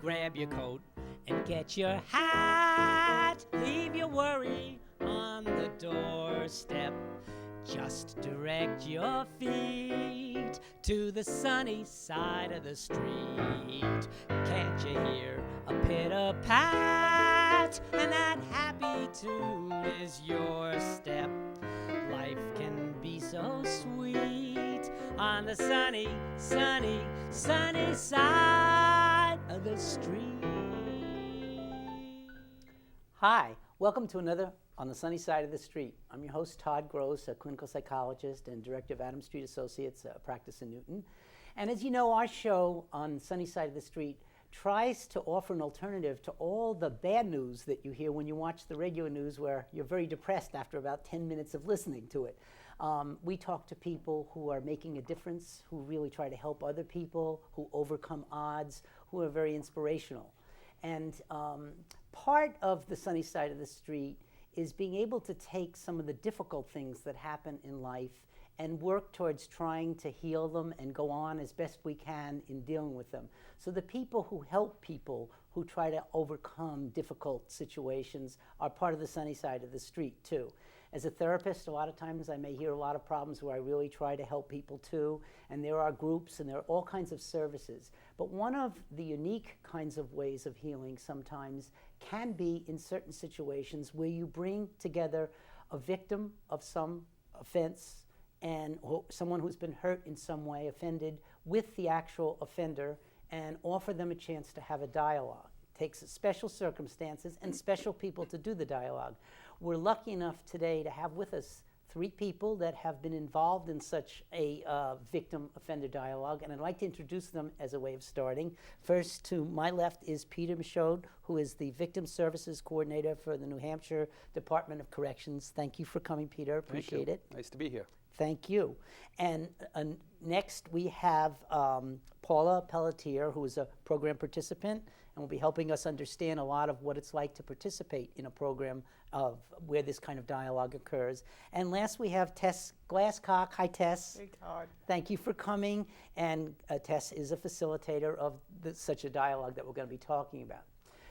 grab your coat and get your hat. Leave your worry on the doorstep. Just direct your feet to the sunny side of the street. Can't you hear a pitter-pat? And that happy tune is your step. Life can be so sweet on the sunny, sunny, sunny side of the street. Hi, welcome to another On the Sunny Side of the Street. I'm your host, Todd Gross, a clinical psychologist and director of Adams Street Associates, a practice in Newton. And as you know, our show on Sunny Side of the Street tries to offer an alternative to all the bad news that you hear when you watch the regular news, where you're very depressed after about 10 minutes of listening to it. We talk to people who are making a difference, who really try to help other people, who overcome odds, who are very inspirational. And part of the Sunny Side of the Street is being able to take some of the difficult things that happen in life and work towards trying to heal them and go on as best we can in dealing with them. So the people who help people who try to overcome difficult situations are part of the Sunny Side of the Street too. As a therapist, a lot of times I may hear a lot of problems where I really try to help people too, and there are groups and there are all kinds of services. But one of the unique kinds of ways of healing sometimes can be in certain situations where you bring together a victim of some offense and someone who's been hurt in some way, offended, with the actual offender, and offer them a chance to have a dialogue. It takes special circumstances and special people to do the dialogue. We're lucky enough today to have with us 3 people that have been involved in such a victim-offender dialogue, and I'd like to introduce them as a way of starting. First, to my left is Peter Michaud, who is the Victim Services Coordinator for the New Hampshire Department of Corrections. Thank you for coming, Peter. Appreciate it. Nice to be here. Thank you. And next we have Paula Pelletier, who is a program participant and will be helping us understand a lot of what it's like to participate in a program of where this kind of dialogue occurs. And last we have Tess Glasscock. Hi, Tess. Hey, Todd. Thank you for coming. And Tess is a facilitator of such a dialogue that we're going to be talking about.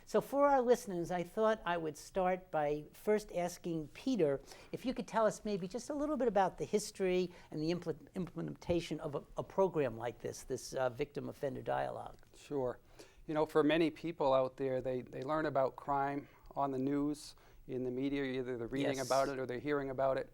So for our listeners, I thought I would start by first asking Peter if you could tell us maybe just a little bit about the history and the implementation of a program like this victim offender dialogue. Sure. You know, for many people out there, they learn about crime on the news, in the media, either they're reading Yes. about it or they're hearing about it,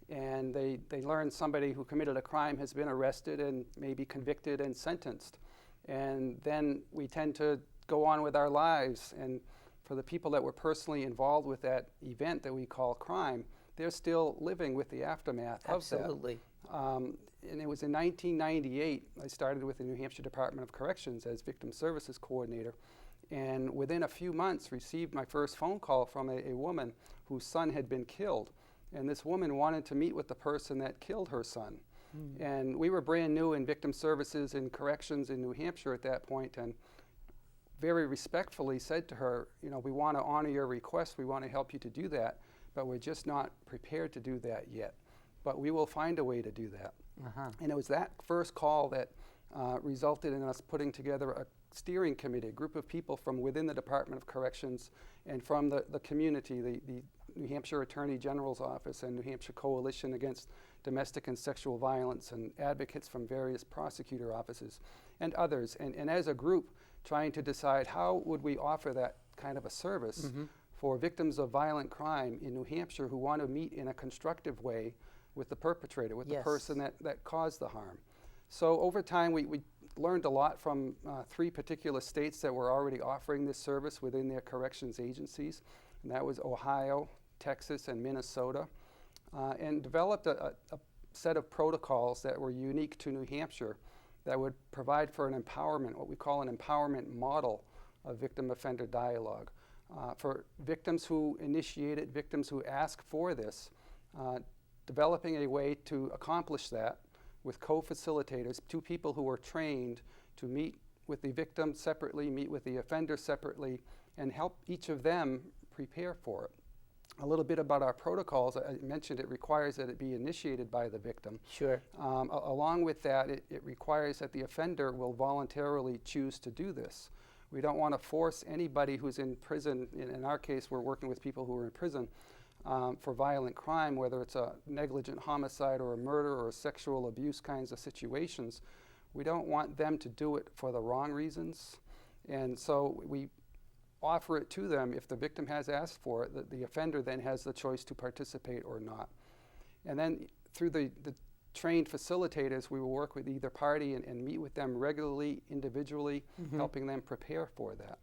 and they learn somebody who committed a crime has been arrested and maybe convicted and sentenced. And then we tend to go on with our lives, and for the people that were personally involved with that event that we call crime, they're still living with the aftermath Absolutely. of that. And it was in 1998, I started with the New Hampshire Department of Corrections as Victim Services Coordinator, and within a few months received my first phone call from a woman whose son had been killed. And this woman wanted to meet with the person that killed her son. And we were brand new in victim services and corrections in New Hampshire at that point, and very respectfully said to her, you know, we want to honor your request, we want to help you to do that, but we're just not prepared to do that yet. But we will find a way to do that. And it was that first call that resulted in us putting together a steering committee, a group of people from within the Department of Corrections and from the community, the New Hampshire Attorney General's Office and New Hampshire Coalition Against Domestic and Sexual Violence, and advocates from various prosecutor offices and others. And as a group, trying to decide how would we offer that kind of a service for victims of violent crime in New Hampshire who want to meet in a constructive way with the perpetrator, with the person that caused the harm. So over time, we learned a lot from 3 particular states that were already offering this service within their corrections agencies, and that was Ohio, Texas, and Minnesota, and developed a set of protocols that were unique to New Hampshire that would provide for an empowerment, what we call an empowerment model of victim offender dialogue. For victims who initiate it, victims who ask for this, developing a way to accomplish that with co-facilitators, 2 people who are trained to meet with the victim separately, meet with the offender separately, and help each of them prepare for it. A little bit about our protocols. I mentioned it requires that it be initiated by the victim. Sure. Along with that, it requires that the offender will voluntarily choose to do this. We don't want to force anybody who's in prison. In our case, we're working with people who are in prison for violent crime, whether it's a negligent homicide or a murder or a sexual abuse kinds of situations. We don't want them to do it for the wrong reasons. And so we offer it to them if the victim has asked for it, that the offender then has the choice to participate or not. And then through the trained facilitators, we will work with either party and meet with them regularly, individually, helping them prepare for that.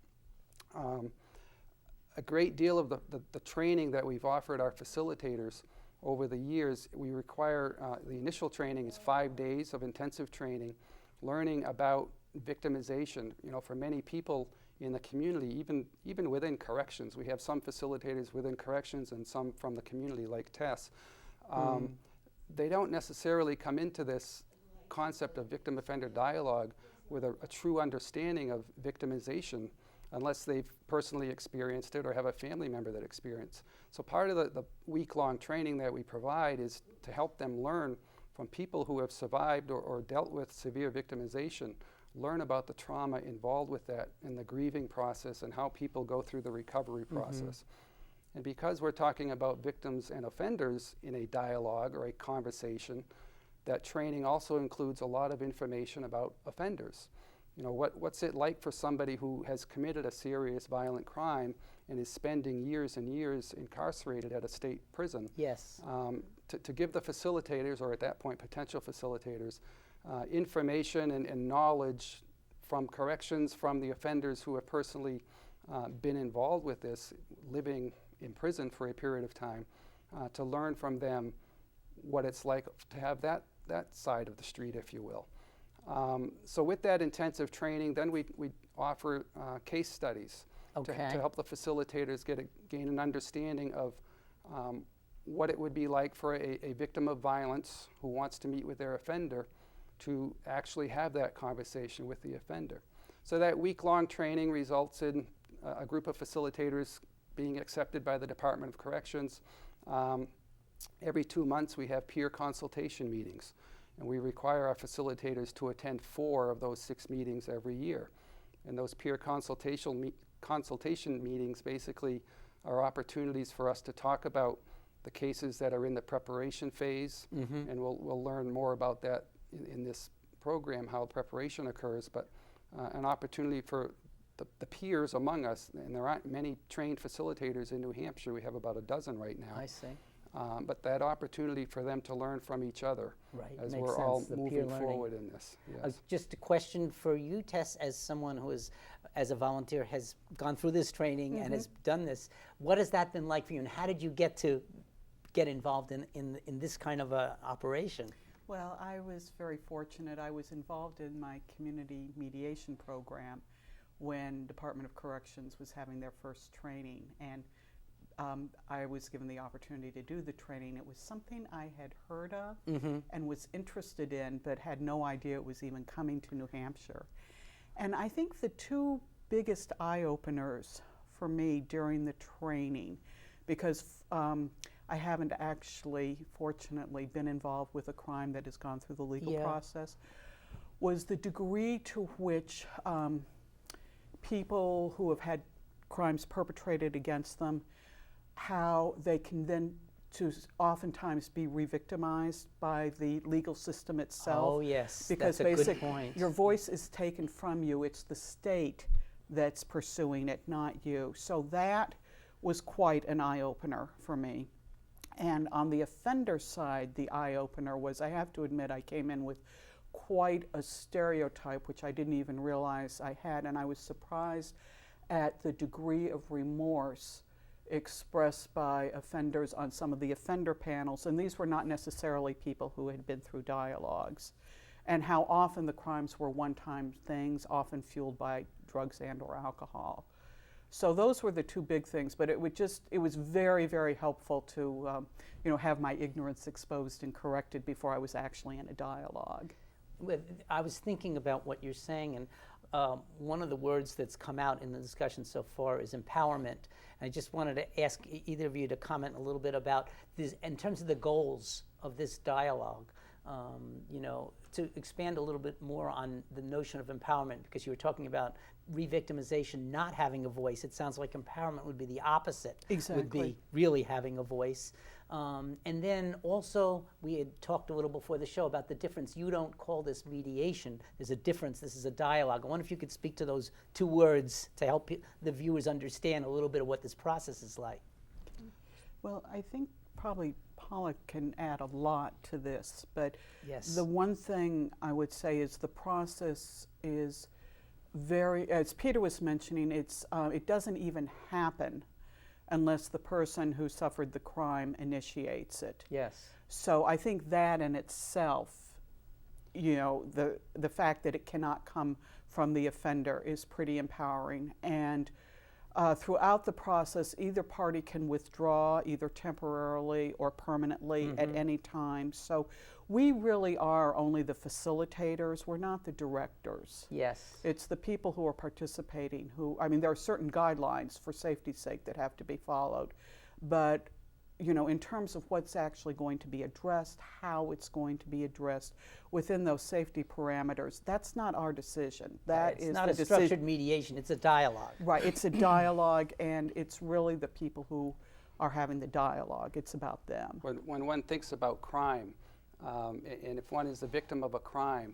A great deal of the training that we've offered our facilitators over the years, we require, the initial training is 5 days of intensive training, learning about victimization. You know, for many people in the community, even within corrections, we have some facilitators within corrections and some from the community like Tess. They don't necessarily come into this concept of victim-offender dialogue with a true understanding of victimization unless they've personally experienced it or have a family member that experienced. So part of the week-long training that we provide is to help them learn from people who have survived or dealt with severe victimization, learn about the trauma involved with that and the grieving process and how people go through the recovery process. And because we're talking about victims and offenders in a dialogue or a conversation, that training also includes a lot of information about offenders. You know, what's it like for somebody who has committed a serious violent crime and is spending years and years incarcerated at a state prison? Yes. To give the facilitators, or at that point potential facilitators, information and knowledge from corrections, from the offenders who have personally been involved with this, living in prison for a period of time, to learn from them what it's like to have that side of the street, if you will. So with that intensive training, then we offer case studies to help the facilitators gain an understanding of what it would be like for a victim of violence who wants to meet with their offender to actually have that conversation with the offender. So that week-long training results in a group of facilitators being accepted by the Department of Corrections. Every 2 months we have peer consultation meetings, and we require our facilitators to attend 4 of those 6 meetings every year. And those peer consultation meetings basically are opportunities for us to talk about the cases that are in the preparation phase, and we'll learn more about that in this program, how preparation occurs, but an opportunity for the peers among us, and there aren't many trained facilitators in New Hampshire. We have about a dozen right now. I see. But that opportunity for them to learn from each other as Makes we're sense, all the moving peer learning. forward in this. Yes. Just a question for you, Tess, as someone who is, as a volunteer, has gone through this training and has done this. What has that been like for you, and how did you get involved in this kind of a operation? Well, I was very fortunate. I was involved in my community mediation program when Department of Corrections was having their first training, and I was given the opportunity to do the training. It was something I had heard of and was interested in, but had no idea it was even coming to New Hampshire. And I think the 2 biggest eye-openers for me during the training, because I haven't actually, fortunately, been involved with a crime that has gone through the legal process, was the degree to which people who have had crimes perpetrated against them, how they can then oftentimes be re-victimized by the legal system itself. Oh, yes, because that's a good point. Your voice is taken from you. It's the state that's pursuing it, not you. So that was quite an eye-opener for me. And on the offender side, the eye-opener was, I have to admit, I came in with quite a stereotype, which I didn't even realize I had, and I was surprised at the degree of remorse expressed by offenders on some of the offender panels, and these were not necessarily people who had been through dialogues, and how often the crimes were one-time things, often fueled by drugs and or alcohol. So those were the 2 big things, but it was very, very helpful to have my ignorance exposed and corrected before I was actually in a dialogue. I was thinking about what you're saying, and one of the words that's come out in the discussion so far is empowerment. And I just wanted to ask either of you to comment a little bit about this in terms of the goals of this dialogue. you know, to expand a little bit more on the notion of empowerment, because you were talking about re-victimization not having a voice. It sounds like empowerment would be the opposite. Exactly. Would be really having a voice. And then also, we had talked a little before the show about the difference. You don't call this mediation. There's a difference. This is a dialogue. I wonder if you could speak to those two words to help the viewers understand a little bit of what this process is like. Well, I think probably Paula can add a lot to this, but Yes. the one thing I would say is the process is very, as Peter was mentioning, it doesn't even happen unless the person who suffered the crime initiates it. Yes. So I think that in itself, you know, the fact that it cannot come from the offender is pretty empowering. And throughout the process, either party can withdraw, either temporarily or permanently at any time. So we really are only the facilitators. We're not the directors. Yes. It's the people who are participating who, I mean, there are certain guidelines for safety's sake that have to be followed. But, you know, in terms of what's actually going to be addressed, how it's going to be addressed within those safety parameters, that's not our decision. That is It's not the a decision. structured mediation, it's a dialogue. Right, it's a dialogue, and it's really the people who are having the dialogue. It's about them. When one thinks about crime, and if one is the victim of a crime,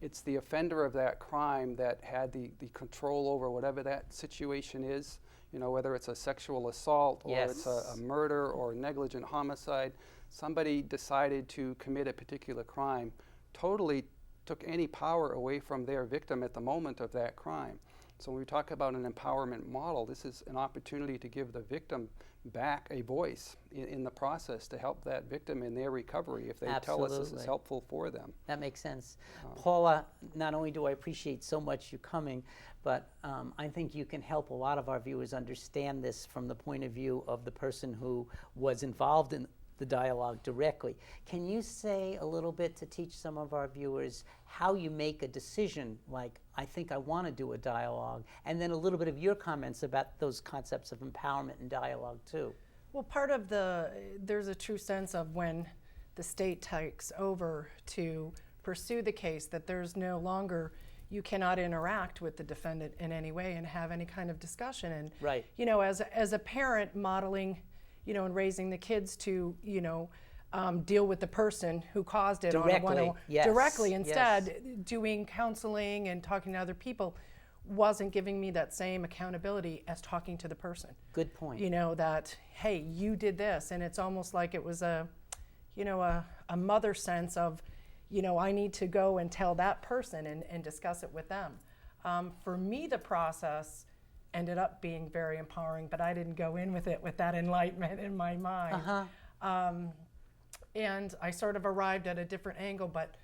it's the offender of that crime that had the control over whatever that situation is, you know, whether it's a sexual assault or Yes. it's a murder or negligent homicide. Somebody decided to commit a particular crime, totally took any power away from their victim at the moment of that crime. So when we talk about an empowerment model, this is an opportunity to give the victim back a voice in the process to help that victim in their recovery if they tell us this is Absolutely. helpful for them. That makes sense. Paula, not only do I appreciate so much you coming, but I think you can help a lot of our viewers understand this from the point of view of the person who was involved in the dialogue directly. Can you say a little bit to teach some of our viewers how you make a decision, like, I think I want to do a dialogue, and then a little bit of your comments about those concepts of empowerment and dialogue too? Well, there's a true sense of when the state takes over to pursue the case, that there's no longer, you cannot interact with the defendant in any way and have any kind of discussion. And, Right. you know, as a parent modeling, you know, and raising the kids to, you know, deal with the person who caused it Directly, yes, directly, yes. instead doing counseling and talking to other people wasn't giving me that same accountability as talking to the person. Good point. You know, that, hey, you did this, and it's almost like it was a mother sense of, you know, I need to go and tell that person and discuss it with them. For me, the process ended up being very empowering, but I didn't go in with it with that enlightenment in my mind. And I sort of arrived at a different angle, but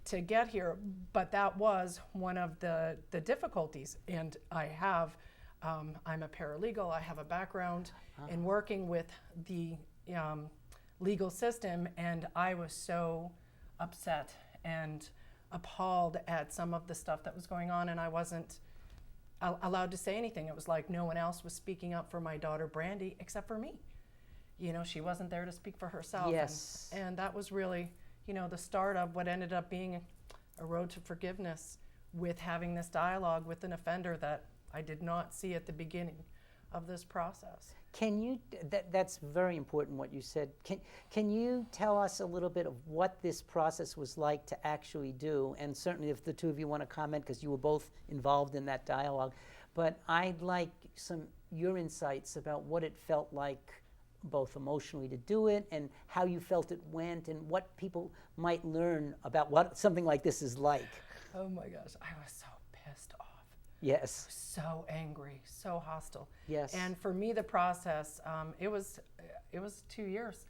to get here, but that was one of the difficulties. And I have, I'm a paralegal, I have a background in working with the legal system, and I was so upset and appalled at some of the stuff that was going on, and I wasn't allowed to say anything. It was like no one else was speaking up for my daughter Brandy except for me. You know, she wasn't there to speak for herself. Yes. And that was really, you know, the start of what ended up being a road to forgiveness, with having this dialogue with an offender that I did not see at the beginning of this process. Can you, that's very important what you said. Can you tell us a little bit of what this process was like to actually do? And certainly if the two of you want to comment, because you were both involved in that dialogue, but I'd like your insights about what it felt like both emotionally to do it, and how you felt it went, and what people might learn about what something like this is like. Oh my gosh, I was so pissed off. Yes. So angry, so hostile. Yes. And for me, the process, it was 2 years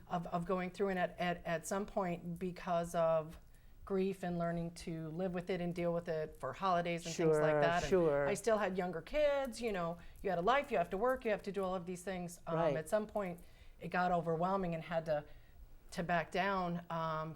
of going through, and at some point, because of grief and learning to live with it and deal with it for holidays and things like that. Sure. And I still had younger kids, you know, you had a life, you have to work, you have to do all of these things. Right. At some point, it got overwhelming and had to back down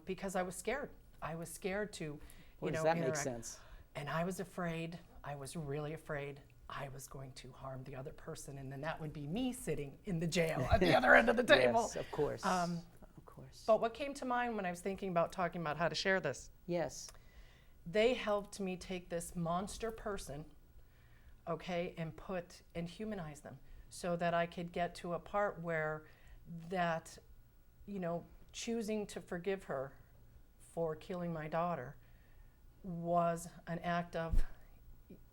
because I was scared. I was scared to, Does that make interact. sense? And I was afraid, I was really afraid I was going to harm the other person, and then that would be me sitting in the jail at the other end of the table. Yes, of course. Of course. course. But what came to mind when I was thinking about talking about how to share this, Yes. they helped me take this monster person, okay, and humanize them so that I could get to a part where that, choosing to forgive her for killing my daughter was an act of,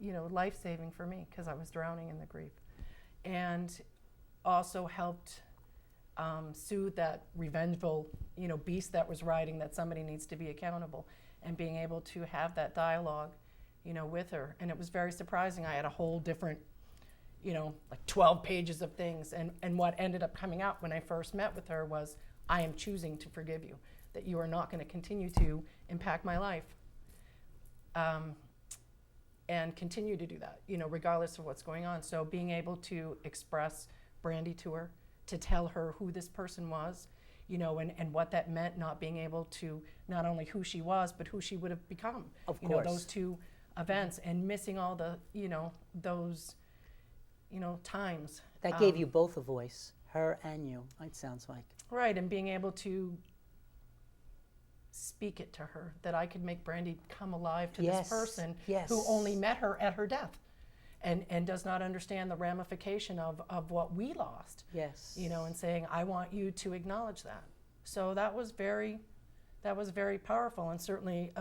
life-saving for me because I was drowning in the grief. And also helped soothe that revengeful, beast that was riding, that somebody needs to be accountable, and being able to have that dialogue, with her. And it was very surprising. I had a whole different, like 12 pages of things. And what ended up coming out when I first met with her was, I am choosing to forgive you, that you are not going to continue to impact my life. And continue to do that, regardless of what's going on. So being able to express Brandy to her, to tell her who this person was, and what that meant, not being able to, not only who she was, but who she would have become. Of course. Those two events, and missing all the, those, times. That gave you both a voice, her and you, it sounds like. Right, and being able to speak it to her, that I could make Brandy come alive to Yes, this person yes. who only met her at her death and does not understand the ramification of what we lost. Yes. And saying, I want you to acknowledge that. So that was very powerful. And certainly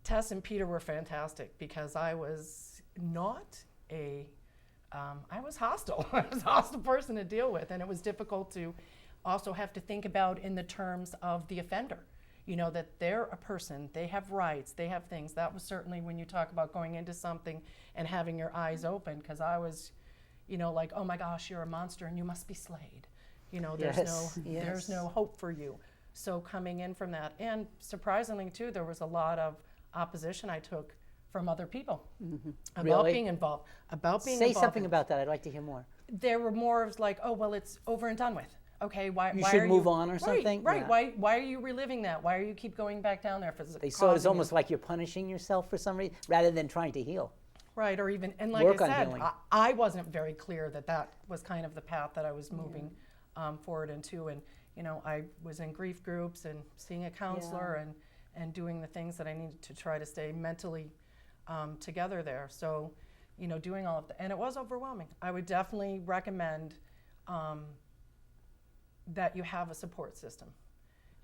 Tess and Peter were fantastic, because I was not I was hostile. I was a hostile person to deal with, and it was difficult to also have to think about in the terms of the offender, that they're a person, they have rights, they have things. That was certainly when you talk about going into something and having your eyes open, because I was, like, oh my gosh, you're a monster and you must be slayed. There's no hope for you. So coming in from that, and surprisingly too, there was a lot of opposition I took from other people about Really? being involved, Say something about that. I'd like to hear more. There were more of like, oh, well, it's over and done with. Okay, why You why should are move you, on or right, something? Right. Yeah. Why are you reliving that? Why are you keep going back down there? If They saw it as almost like you're punishing yourself for some reason, rather than trying to heal. right, or even, and like Work I on said, healing. I wasn't very clear that was kind of the path that I was moving forward into. And I was in grief groups and seeing a counselor and doing the things that I needed to try to stay mentally together there. So, doing all of that, and it was overwhelming. I would definitely recommend that you have a support system,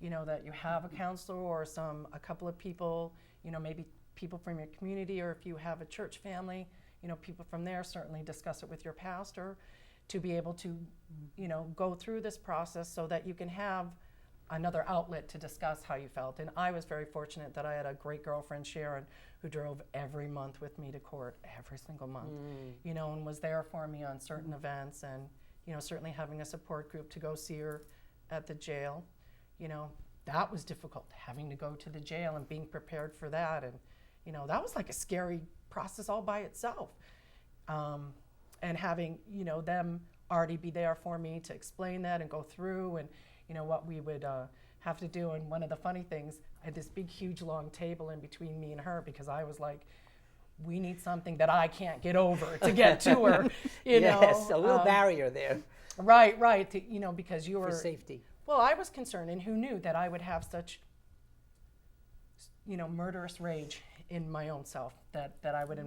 that you have a counselor or a couple of people, maybe people from your community, or if you have a church family, people from there, certainly discuss it with your pastor to be able to, go through this process so that you can have another outlet to discuss how you felt. And I was very fortunate that I had a great girlfriend, Sharon, who drove every month with me to court, every single month, and was there for me on certain events, and certainly having a support group to go see her at the jail, that was difficult, having to go to the jail and being prepared for that. And, that was like a scary process all by itself. And having, them already be there for me to explain that and go through and, what we would have to do. And one of the funny things, I had this big, huge, long table in between me and her, because I was like, we need something that I can't get over to get to her, Yes, a little barrier there Right, because you were... for safety. Well, I was concerned, and who knew that I would have such, murderous rage in my own self, that I would,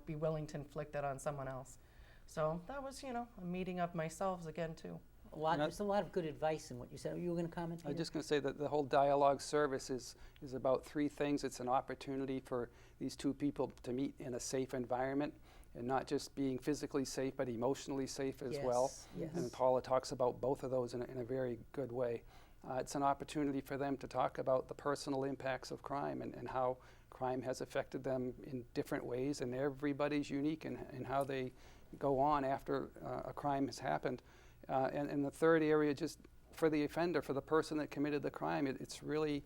be willing to inflict that on someone else. So that was, a meeting of myself again, too. There's a lot of good advice in what you said. You were going to comment? I was Peter? just going to say that the whole dialogue service is about three things. It's an opportunity for these two people to meet in a safe environment, and not just being physically safe, but emotionally safe as well. Yes. And Paula talks about both of those in a very good way. It's an opportunity for them to talk about the personal impacts of crime and how crime has affected them in different ways, and everybody's unique in how they go on after a crime has happened. And the third area, just for the offender, for the person that committed the crime, it's really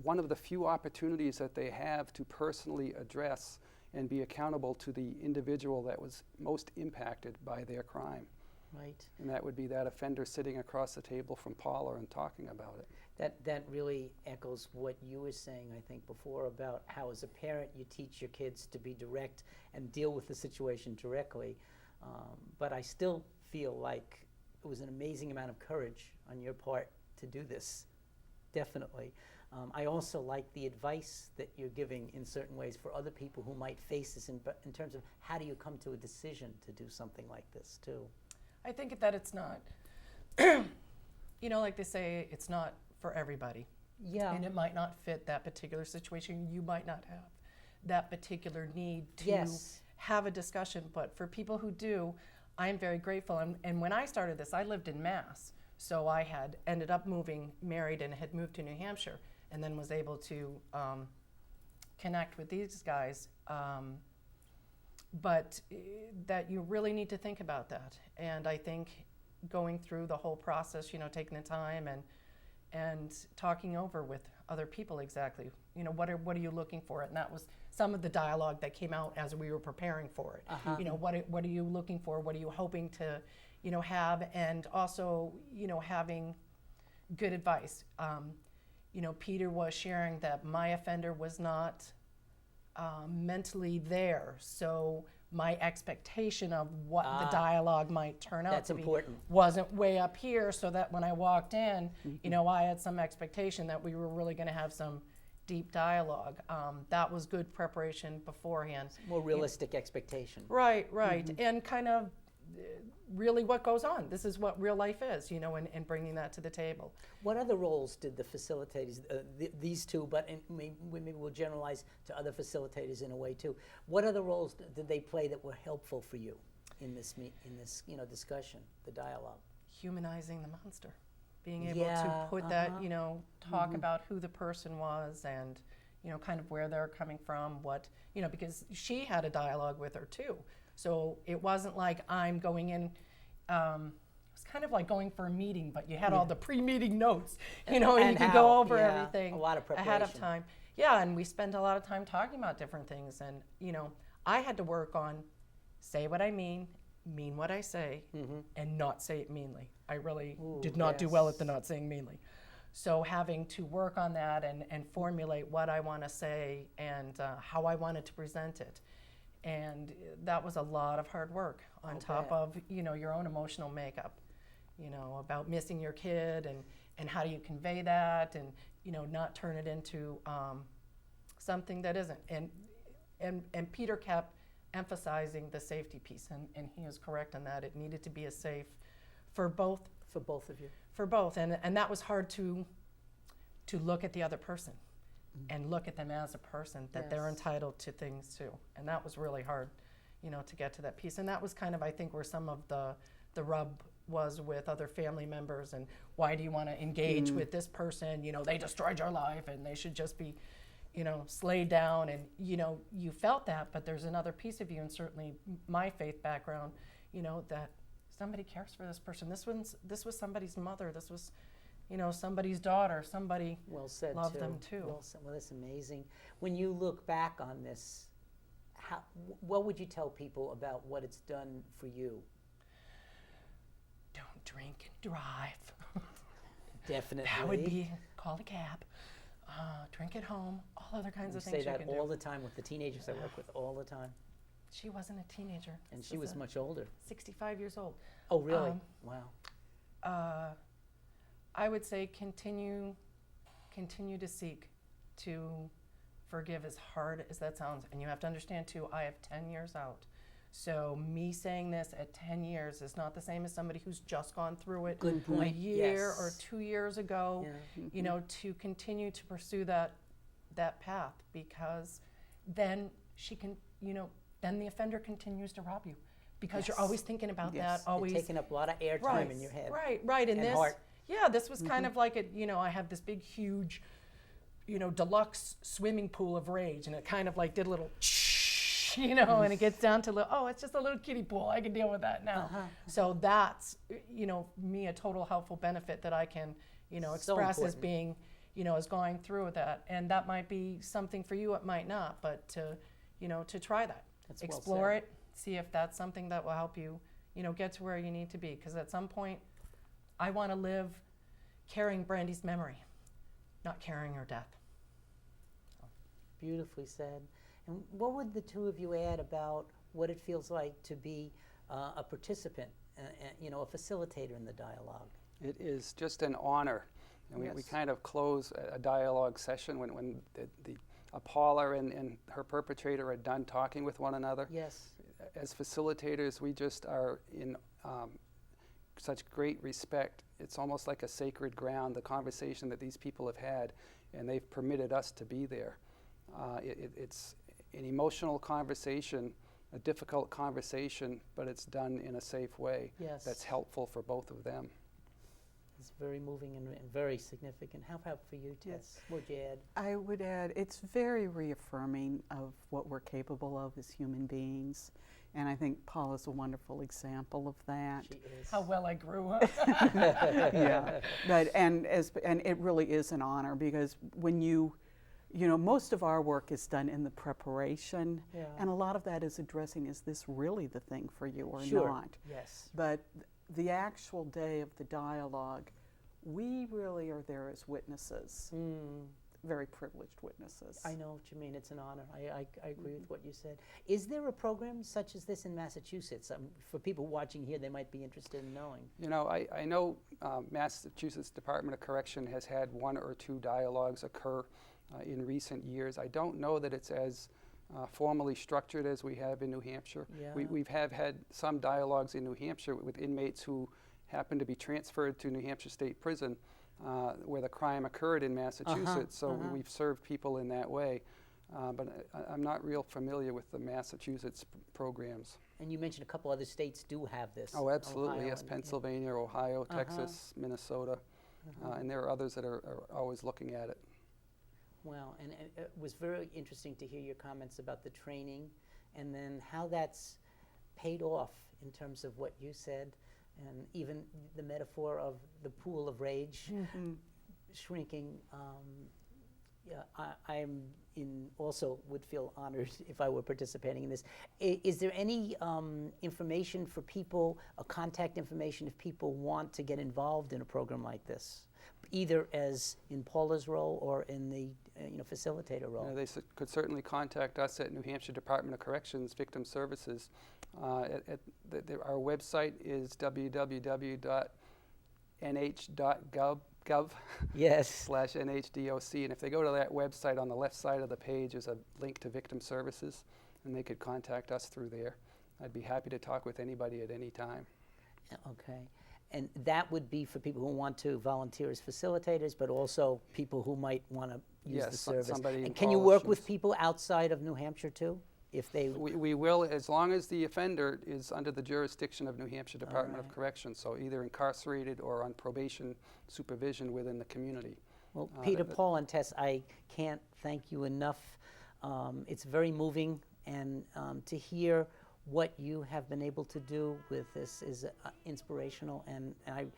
one of the few opportunities that they have to personally address and be accountable to the individual that was most impacted by their crime. Right. And that would be that offender sitting across the table from Paula and talking about it. That really echoes what you were saying, I think, before, about how as a parent you teach your kids to be direct and deal with the situation directly. But I still feel like it was an amazing amount of courage on your part to do this, definitely. I also like the advice that you're giving in certain ways for other people who might face this in terms of how do you come to a decision to do something like this too. I think that it's not, like they say, it's not for everybody. Yeah. And it might not fit that particular situation. You might not have that particular need to Yes. have a discussion. But for people who do, I'm very grateful. And when I started this, I lived in Mass. So I had ended up married and had moved to New Hampshire, and then was able to connect with these guys. But that you really need to think about that. And I think going through the whole process, taking the time and talking over with other people exactly, what are you looking for? And that was some of the dialogue that came out as we were preparing for it. What are you looking for? What are you hoping to, have? And also, having good advice. Peter was sharing that my offender was not mentally there, so my expectation of what the dialogue might turn out That's to be important. wasn't way up here, so that when I walked in, I had some expectation that we were really going to have some deep dialogue. That was good preparation beforehand. More realistic expectation. Right, and kind of really what goes on. This is what real life is, and bringing that to the table. What other roles did the facilitators, these two, but maybe we'll generalize to other facilitators in a way too. What other roles did they play that were helpful for you in this discussion, the dialogue? Humanizing the monster, being able to put that, talk about who the person was and, kind of where they're coming from, what, because she had a dialogue with her too. So it wasn't like I'm going in, it was kind of like going for a meeting, but you had all the pre-meeting notes, and you could go over everything a lot of preparation ahead of time. Yeah, and we spent a lot of time talking about different things. And, I had to work on say what I mean what I say, and not say it meanly. I really did not do well at the not saying meanly. So having to work on that and formulate what I want to say and how I wanted to present it. And that was a lot of hard work on top of, your own emotional makeup, about missing your kid and how do you convey that and, not turn it into something that isn't. And Peter kept emphasizing the safety piece, and he is correct in that. It needed to be a safe for both. for both of you. For both, and that was hard to look at the other person. And look at them as a person, that they're entitled to things too. And that was really hard, to get to that piece. And that was kind of, I think, where some of the rub was with other family members. And why do you want to engage with this person? They destroyed your life and they should just be, slayed down. And, you felt that, but there's another piece of you, and certainly my faith background, that somebody cares for this person. This was somebody's mother. This was, somebody's daughter, somebody Well said, loved too. them too. Well said. Well, that's amazing. When you look back on this, what would you tell people about what it's done for you? Don't drink and drive. Definitely. That would be, call a cab, drink at home, all other kinds of things say you that can all do. the time with the teenagers I work with, all the time. She wasn't a teenager. And This she was a much older. 65 years old. Oh, really? Wow. I would say continue to seek to forgive, as hard as that sounds. And you have to understand too, I have 10 years out. So me saying this at 10 years is not the same as somebody who's just gone through it Good a point. year Yes. or 2 years ago. Yeah. To continue to pursue that path, because then she can, then the offender continues to rob you, because you're Yes. always thinking about that, You're always taking up a lot of airtime in your head. Right. And this, heart. this was kind of like I have this big, huge, deluxe swimming pool of rage, and it kind of like did a little, and it gets down to, it's just a little kiddie pool. I can deal with that now. So that's, me a total helpful benefit that I can, express as important. being, as going through that. And that might be something for you, it might not, but to try that. That's well Explore said. it, see if that's something that will help you, get to where you need to be. Because at some point, I want to live carrying Brandy's memory, not carrying her death. Beautifully said. And what would the two of you add about what it feels like to be a participant a facilitator in the dialogue? It is just an honor. And we Yes. kind of close a dialogue session when a Paula and her perpetrator are done talking with one another. Yes. As facilitators, we just are in such great respect. It's almost like a sacred ground, the conversation that these people have had, and they've permitted us to be there. It's an emotional conversation, a difficult conversation, but it's done in a safe way. Yes. That's helpful for both of them. It's very moving and very significant. How about for you, Tess? Yes. What would you add? I would add it's very reaffirming of what we're capable of as human beings. And I think Paula's a wonderful example of that. She is. How well I grew up. Yeah, but and it really is an honor, because when most of our work is done in the preparation, Yeah. and a lot of that is addressing, is this really the thing for you or Sure. not? Yes. But the actual day of the dialogue, we really are there as witnesses, very privileged witnesses. I know what you mean. It's an honor. I agree with what you said. Is there a program such as this in Massachusetts? For people watching here, they might be interested in knowing. I know Massachusetts Department of Correction has had 1 or 2 dialogues occur in recent years. I don't know that it's as formally structured as we have in New Hampshire. Yeah. We've had some dialogues in New Hampshire with inmates who happen to be transferred to New Hampshire State Prison where the crime occurred in Massachusetts. So we've served people in that way. But I'm not real familiar with the Massachusetts programs. And you mentioned a couple other states do have this. Oh, absolutely. Ohio Yes, and- Pennsylvania, Ohio, Texas, Minnesota. And there are others that are always looking at it. Well, and it was very interesting to hear your comments about the training and then how that's paid off in terms of what you said, and even the metaphor of the pool of rage shrinking. I'm also would feel honored if I were participating in this. Is there any information for people, contact information if people want to get involved in a program like this, either as in Paula's role or in the facilitator role? They could certainly contact us at New Hampshire Department of Corrections Victim Services. Our website is www.nh.gov Yes. /NHDOC, and if they go to that website, on the left side of the page is a link to Victim Services, and they could contact us through there. I'd be happy to talk with anybody at any time. Okay. And that would be for people who want to volunteer as facilitators, but also people who might want to use the Yes, service. somebody in And can you work Paula's with shoes. people outside of New Hampshire too? If they We will, as long as the offender is under the jurisdiction of New Hampshire Department of right. Corrections, so either incarcerated or on probation supervision within the community. Well, Peter, that- Paul, and Tess, I can't thank you enough. It's very moving, and to hear what you have been able to do with this is inspirational, and I'm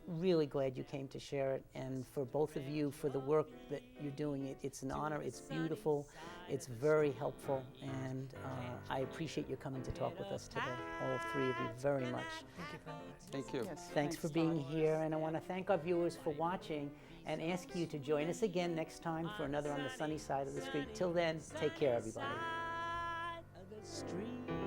really glad you came to share it. And for both of you, for the work that you're doing, it's an honor, it's beautiful, it's very helpful, and I appreciate you coming to talk with us today, all 3 of you, very much. Thank you very much. Thank you. Yes, Thanks for being Todd. here, and I want to thank our viewers for watching and ask you to join us again next time for another On the Sunny Side of the Street. Till then, take care, everybody. Side of the street.